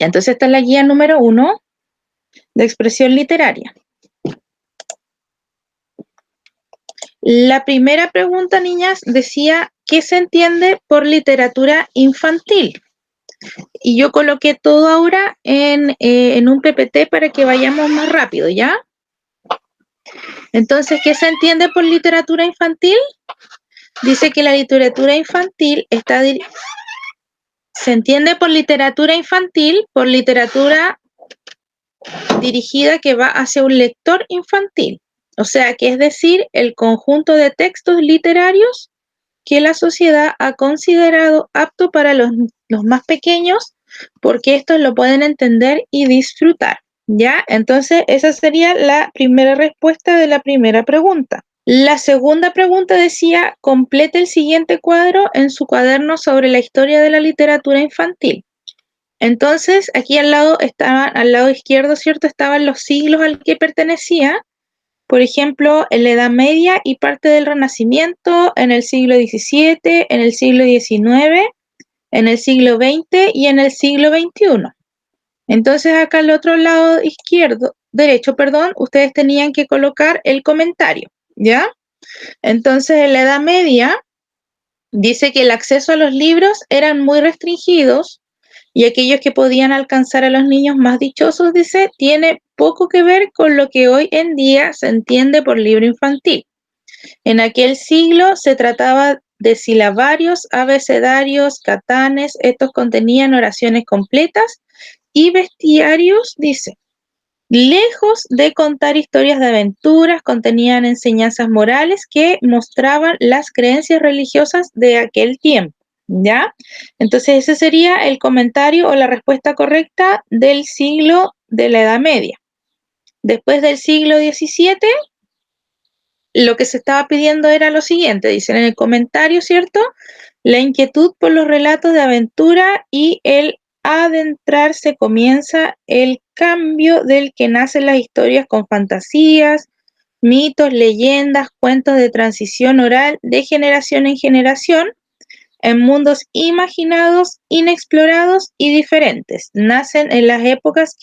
Entonces esta es la guía número 1 de expresión literaria. La primera pregunta, niñas, decía, ¿qué se entiende por literatura infantil? Y yo coloqué todo ahora en un PPT para que vayamos más rápido, ¿ya? Entonces, ¿qué se entiende por literatura infantil? Dice que la literatura infantil se entiende por literatura infantil, por literatura dirigida que va hacia un lector infantil. O sea, que es decir, el conjunto de textos literarios que la sociedad ha considerado apto para los más pequeños, porque estos lo pueden entender y disfrutar, ¿ya? Entonces, esa sería la primera respuesta de la primera pregunta. La segunda pregunta decía, complete el siguiente cuadro en su cuaderno sobre la historia de la literatura infantil. Entonces, aquí al lado izquierdo, ¿cierto? Estaban los siglos al que pertenecía. Por ejemplo, en la Edad Media y parte del Renacimiento, en el siglo XVII, en el siglo XIX, en el siglo XX y en el siglo XXI. Entonces, acá al otro lado derecho, ustedes tenían que colocar el comentario, ¿ya? Entonces, en la Edad Media dice que el acceso a los libros eran muy restringidos y aquellos que podían alcanzar a los niños más dichosos, dice, tiene poco que ver con lo que hoy en día se entiende por libro infantil. En aquel siglo se trataba de silabarios, abecedarios, catanes, estos contenían oraciones completas y bestiarios, dice. Lejos de contar historias de aventuras, contenían enseñanzas morales que mostraban las creencias religiosas de aquel tiempo, ¿ya? Entonces ese sería el comentario o la respuesta correcta del siglo de la Edad Media. Después del siglo XVII, lo que se estaba pidiendo era lo siguiente, dicen en el comentario, ¿cierto? La inquietud por los relatos de aventura y el adentrarse comienza el cambio del que nacen las historias con fantasías, mitos, leyendas, cuentos de transición oral de generación en generación en mundos imaginados, inexplorados y diferentes. Nacen en las épocas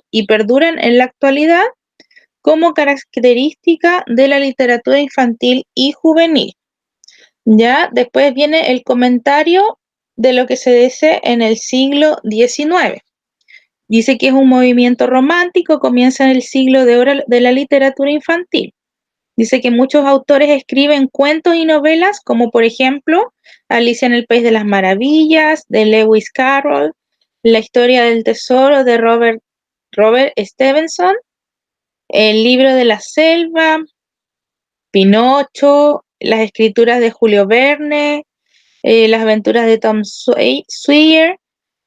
y perduran en la actualidad como característica de la literatura infantil y juvenil. Ya después viene el comentario de lo que se dice en el siglo XIX. Dice que es un movimiento romántico, comienza en el siglo de oro de la literatura infantil. Dice que muchos autores escriben cuentos y novelas, como por ejemplo Alicia en el País de las Maravillas, de Lewis Carroll, La historia del tesoro de Robert Stevenson, El libro de la selva, Pinocho, las escrituras de Julio Verne, las aventuras de Tom Sawyer,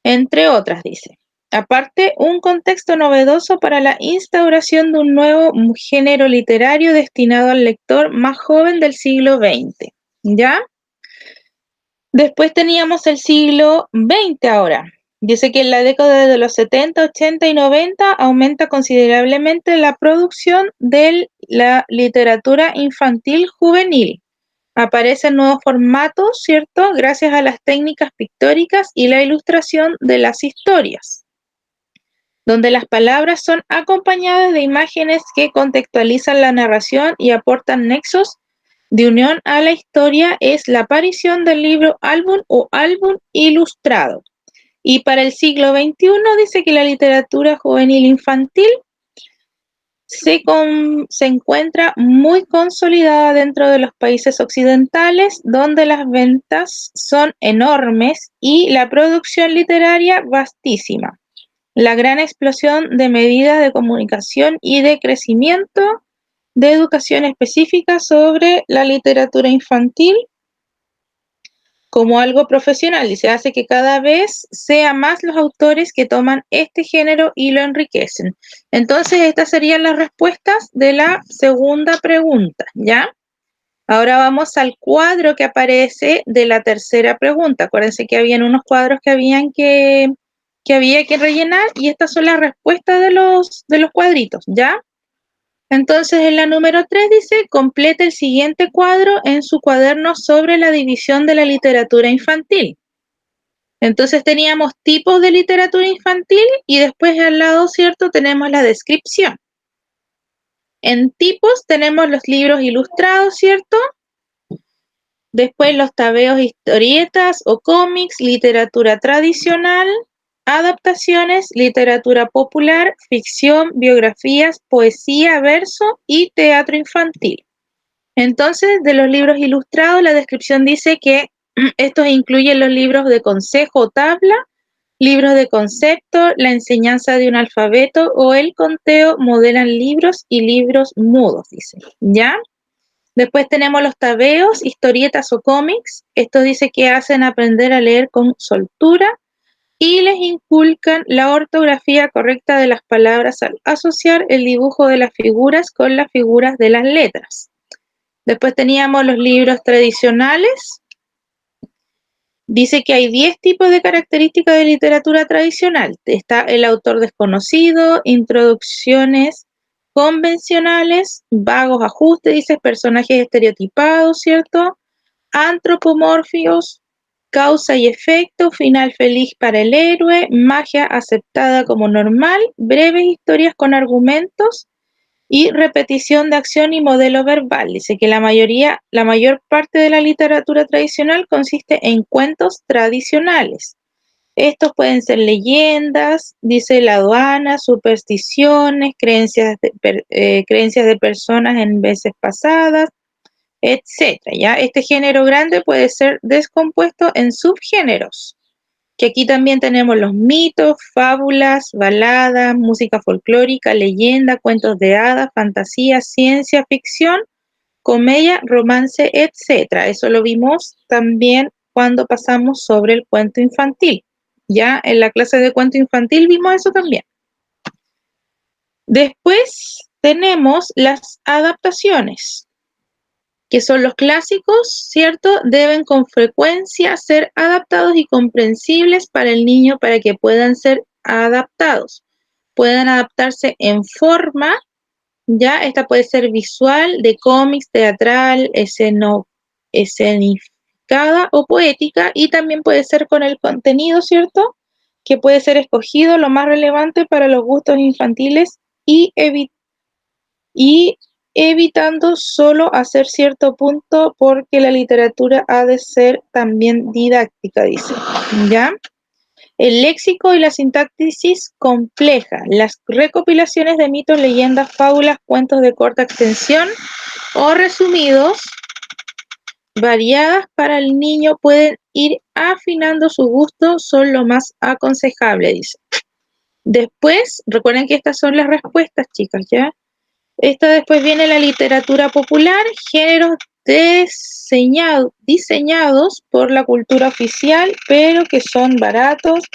entre otras, dice. Aparte, un contexto novedoso para la instauración de un nuevo género literario destinado al lector más joven del siglo XX, ¿ya? Después teníamos el siglo XX ahora. Dice que en la década de los 70, 80 y 90 aumenta considerablemente la producción de la literatura infantil juvenil. Aparecen nuevos formatos, ¿cierto? Gracias a las técnicas pictóricas y la ilustración de las historias, donde las palabras son acompañadas de imágenes que contextualizan la narración y aportan nexos de unión a la historia, es la aparición del libro álbum o álbum ilustrado. Y para el siglo XXI dice que la literatura juvenil infantil se encuentra muy consolidada dentro de los países occidentales, donde las ventas son enormes y la producción literaria vastísima. La gran explosión de medidas de comunicación y de crecimiento de educación específica sobre la literatura infantil como algo profesional y se hace que cada vez sea más los autores que toman este género y lo enriquecen. Entonces, estas serían las respuestas de la segunda pregunta, ¿ya? Ahora vamos al cuadro que aparece de la tercera pregunta. Acuérdense que habían unos cuadros que había que rellenar y estas son las respuestas de los cuadritos, ¿ya? Entonces, en la número 3 dice, complete el siguiente cuadro en su cuaderno sobre la división de la literatura infantil. Entonces teníamos tipos de literatura infantil y después al lado, ¿cierto? Tenemos la descripción. En tipos tenemos los libros ilustrados, ¿cierto? Después los tebeos, historietas o cómics, literatura tradicional, adaptaciones, literatura popular, ficción, biografías, poesía, verso y teatro infantil. Entonces, de los libros ilustrados, la descripción dice que estos incluyen los libros de consejo o tabla, libros de concepto, la enseñanza de un alfabeto o el conteo, modelan libros y libros mudos, dice, ¿ya? Después tenemos los tebeos, historietas o cómics. Esto dice que hacen aprender a leer con soltura y les inculcan la ortografía correcta de las palabras al asociar el dibujo de las figuras con las figuras de las letras. Después teníamos los libros tradicionales. Dice que hay 10 tipos de características de literatura tradicional. Está el autor desconocido, introducciones convencionales, vagos ajustes, dice, personajes estereotipados, ¿cierto? Antropomorfios, causa y efecto, final feliz para el héroe, magia aceptada como normal, breves historias con argumentos y repetición de acción y modelo verbal. Dice que la mayor parte de la literatura tradicional consiste en cuentos tradicionales. Estos pueden ser leyendas, dice la aduana, supersticiones, creencias de personas en veces pasadas, etcétera. ¿Ya? Este género grande puede ser descompuesto en subgéneros, que aquí también tenemos los mitos, fábulas, baladas, música folclórica, leyenda, cuentos de hadas, fantasía, ciencia ficción, comedia, romance, etcétera. Eso lo vimos también cuando pasamos sobre el cuento infantil. Ya en la clase de cuento infantil vimos eso también. Después tenemos las adaptaciones, que son los clásicos, ¿cierto? Deben con frecuencia ser adaptados y comprensibles para el niño para que puedan ser adaptados. Pueden adaptarse en forma, ya, esta puede ser visual, de cómics, teatral, escenificada o poética, y también puede ser con el contenido, ¿cierto? Que puede ser escogido lo más relevante para los gustos infantiles y evitando solo hacer cierto punto porque la literatura ha de ser también didáctica, dice, ¿ya? El léxico y la sintaxis compleja, las recopilaciones de mitos, leyendas, fábulas, cuentos de corta extensión o resumidos, variadas para el niño, pueden ir afinando su gusto, son lo más aconsejable, dice. Después, recuerden que estas son las respuestas, chicas, ¿ya? Después viene la literatura popular, géneros diseñados por la cultura oficial, pero que son baratos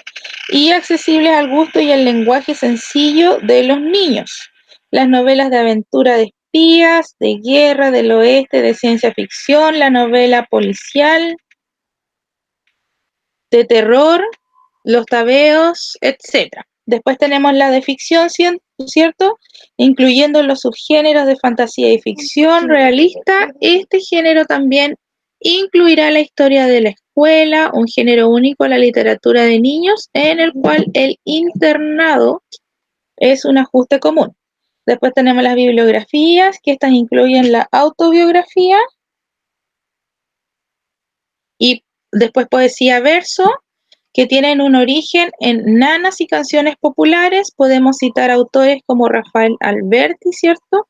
y accesibles al gusto y al lenguaje sencillo de los niños. Las novelas de aventura, de espías, de guerra, del oeste, de ciencia ficción, la novela policial, de terror, los tebeos, etc. Después tenemos la de ficción, ¿cierto? Incluyendo los subgéneros de fantasía y ficción realista. Este género también incluirá la historia de la escuela, un género único a la literatura de niños, en el cual el internado es un ajuste común. Después tenemos las bibliografías, que estas incluyen la autobiografía, y después poesía verso, que tienen un origen en nanas y canciones populares. Podemos citar autores como Rafael Alberti, ¿cierto?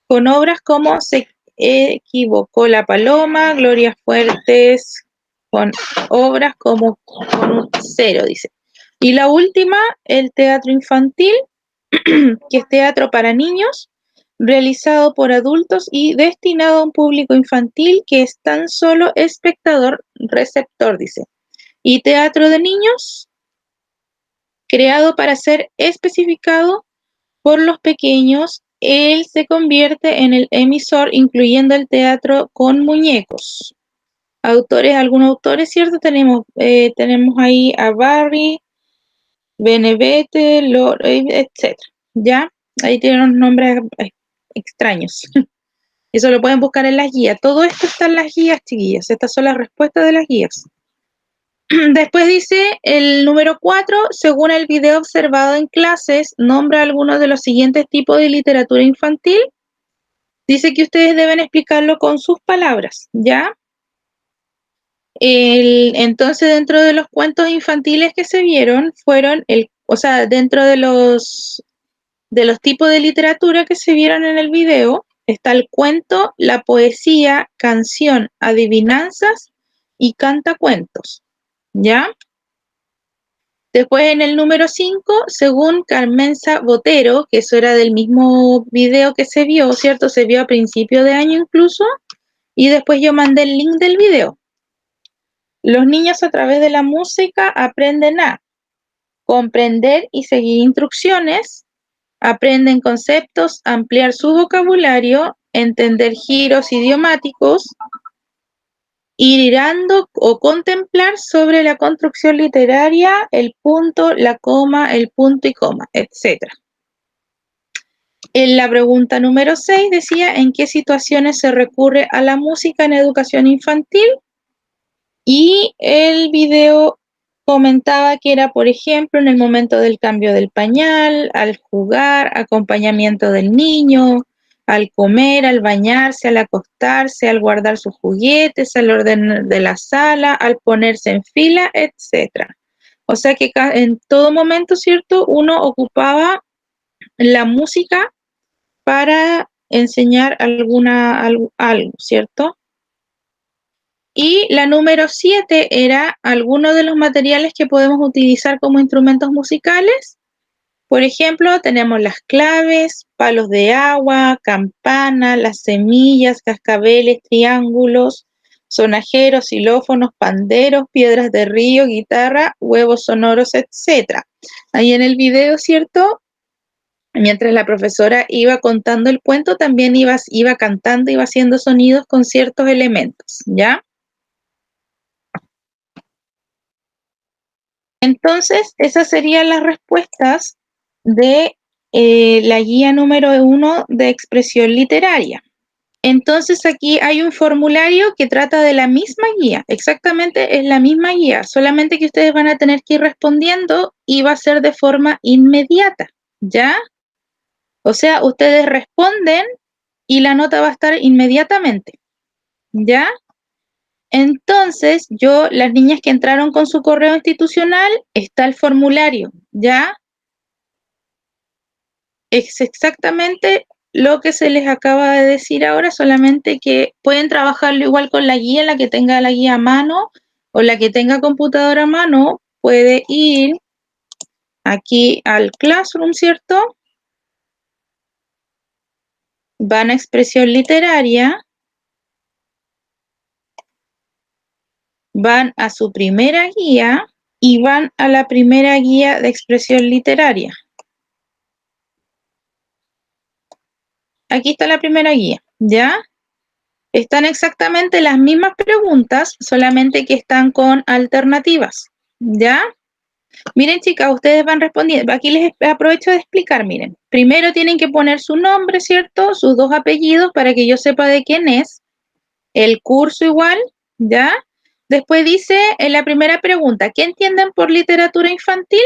Con obras como Se equivocó la paloma, Gloria Fuertes, con obras como Con un cero, dice. Y la última, el teatro infantil, que es teatro para niños, realizado por adultos y destinado a un público infantil que es tan solo espectador receptor, dice. Y teatro de niños, creado para ser especificado por los pequeños, él se convierte en el emisor, incluyendo el teatro con muñecos. Algunos autores, ¿cierto? Tenemos ahí a Barry, Benevete, etc. ¿Ya? Ahí tienen unos nombres extraños. Eso lo pueden buscar en las guías. Todo esto está en las guías, chiquillas. Estas son las respuestas de las guías. Después dice el número 4, según el video observado en clases, nombra algunos de los siguientes tipos de literatura infantil. Dice que ustedes deben explicarlo con sus palabras, ¿ya? Entonces, dentro de los cuentos infantiles que se vieron, fueron dentro de los tipos de literatura que se vieron en el video, está el cuento, la poesía, canción, adivinanzas y cantacuentos, ¿ya? Después en el número 5, según Carmenza Botero, que eso era del mismo video que se vio, ¿cierto? Se vio a principio de año incluso, y después yo mandé el link del video. Los niños a través de la música aprenden a comprender y seguir instrucciones, aprenden conceptos, ampliar su vocabulario, entender giros idiomáticos, ir hilando o contemplar sobre la construcción literaria, el punto, la coma, el punto y coma, etc. En la pregunta número 6 decía, ¿en qué situaciones se recurre a la música en educación infantil? Y el video comentaba que era, por ejemplo, en el momento del cambio del pañal, al jugar, acompañamiento del niño, al comer, al bañarse, al acostarse, al guardar sus juguetes, al orden de la sala, al ponerse en fila, etc. O sea que en todo momento, ¿cierto? Uno ocupaba la música para enseñar algo, ¿cierto? Y la número 7 era algunos de los materiales que podemos utilizar como instrumentos musicales. Por ejemplo, tenemos las claves, palos de agua, campana, las semillas, cascabeles, triángulos, sonajeros, xilófonos, panderos, piedras de río, guitarra, huevos sonoros, etc. Ahí en el video, ¿cierto? Mientras la profesora iba contando el cuento, también iba cantando, iba haciendo sonidos con ciertos elementos, ¿ya? Entonces, esas serían las respuestas de la guía número 1 de expresión literaria. Entonces, aquí hay un formulario que trata de la misma guía, exactamente es la misma guía, solamente que ustedes van a tener que ir respondiendo y va a ser de forma inmediata, ¿ya? O sea, ustedes responden y la nota va a estar inmediatamente, ¿ya? Entonces, las niñas que entraron con su correo institucional, está el formulario, ¿ya? Es exactamente lo que se les acaba de decir ahora, solamente que pueden trabajarlo igual con la guía, la que tenga la guía a mano o la que tenga computadora a mano, puede ir aquí al Classroom, ¿cierto? Van a expresión literaria, van a su primera guía y van a la primera guía de expresión literaria. Aquí está la primera guía, ¿ya? Están exactamente las mismas preguntas, solamente que están con alternativas, ¿ya? Miren, chicas, ustedes van respondiendo. Aquí les aprovecho de explicar, miren. Primero tienen que poner su nombre, ¿cierto? Sus 2 apellidos para que yo sepa de quién es. El curso igual, ¿ya? Después dice en la primera pregunta, ¿qué entienden por literatura infantil?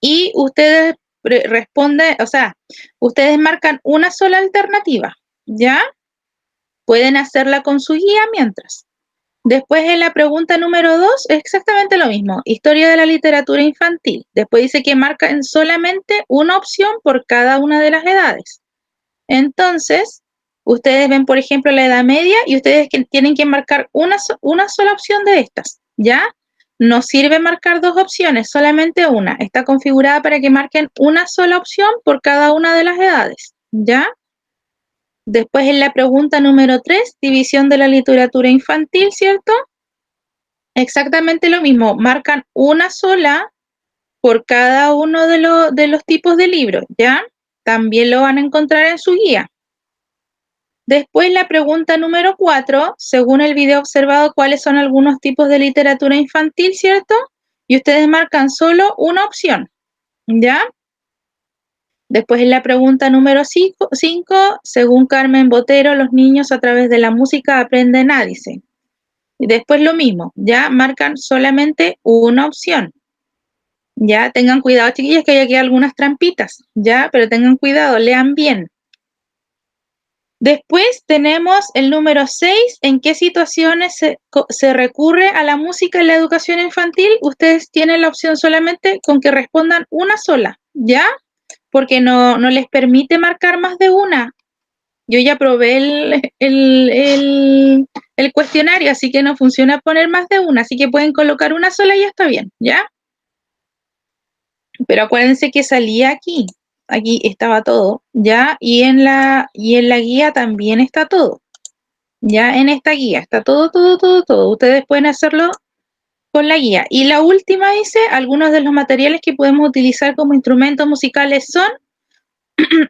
Y ustedes responden, o sea, ustedes marcan una sola alternativa, ¿ya? Pueden hacerla con su guía mientras. Después en la pregunta número 2 es exactamente lo mismo, historia de la literatura infantil. Después dice que marcan solamente una opción por cada una de las edades. Entonces, ustedes ven, por ejemplo, la edad media y ustedes tienen que marcar una sola opción de estas, ¿ya? No sirve marcar 2 opciones, solamente una. Está configurada para que marquen una sola opción por cada una de las edades, ¿ya? Después en la pregunta número 3, división de la literatura infantil, ¿cierto? Exactamente lo mismo, marcan una sola por cada uno de los tipos de libros, ¿ya? También lo van a encontrar en su guía. Después la pregunta número 4, según el video observado, ¿cuáles son algunos tipos de literatura infantil, cierto? Y ustedes marcan solo una opción, ¿ya? Después en la pregunta número 5, según Carmen Botero, los niños a través de la música aprenden a, dice. Y después lo mismo, ya marcan solamente una opción. Ya tengan cuidado, chiquillas, que hay aquí algunas trampitas, ya, pero tengan cuidado, lean bien. Después tenemos el número 6, ¿en qué situaciones se recurre a la música en la educación infantil? Ustedes tienen la opción solamente con que respondan una sola, ¿ya? Porque no les permite marcar más de una. Yo ya probé el cuestionario, así que no funciona poner más de una, así que pueden colocar una sola y ya está bien, ¿ya? Pero acuérdense que salía aquí, aquí estaba todo, ¿ya? Y en la guía también está todo, ¿ya? En esta guía está todo, todo, todo, todo. Ustedes pueden hacerlo con la guía. Y la última dice, algunos de los materiales que podemos utilizar como instrumentos musicales son,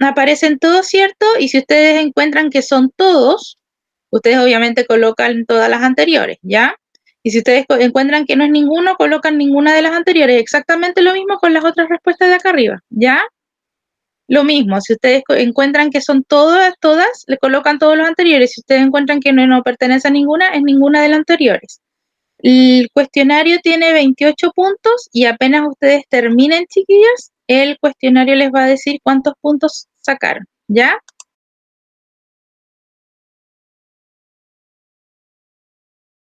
aparecen todos, ¿cierto? Y si ustedes encuentran que son todos, ustedes obviamente colocan todas las anteriores, ¿ya? Y si ustedes encuentran que no es ninguno, colocan ninguna de las anteriores. Exactamente lo mismo con las otras respuestas de acá arriba, ¿ya? Lo mismo, si ustedes encuentran que son todas, le colocan todos los anteriores. Si ustedes encuentran que no pertenece a ninguna, es ninguna de las anteriores. El cuestionario tiene 28 puntos y apenas ustedes terminen, chiquillas, el cuestionario les va a decir cuántos puntos sacaron, ¿ya?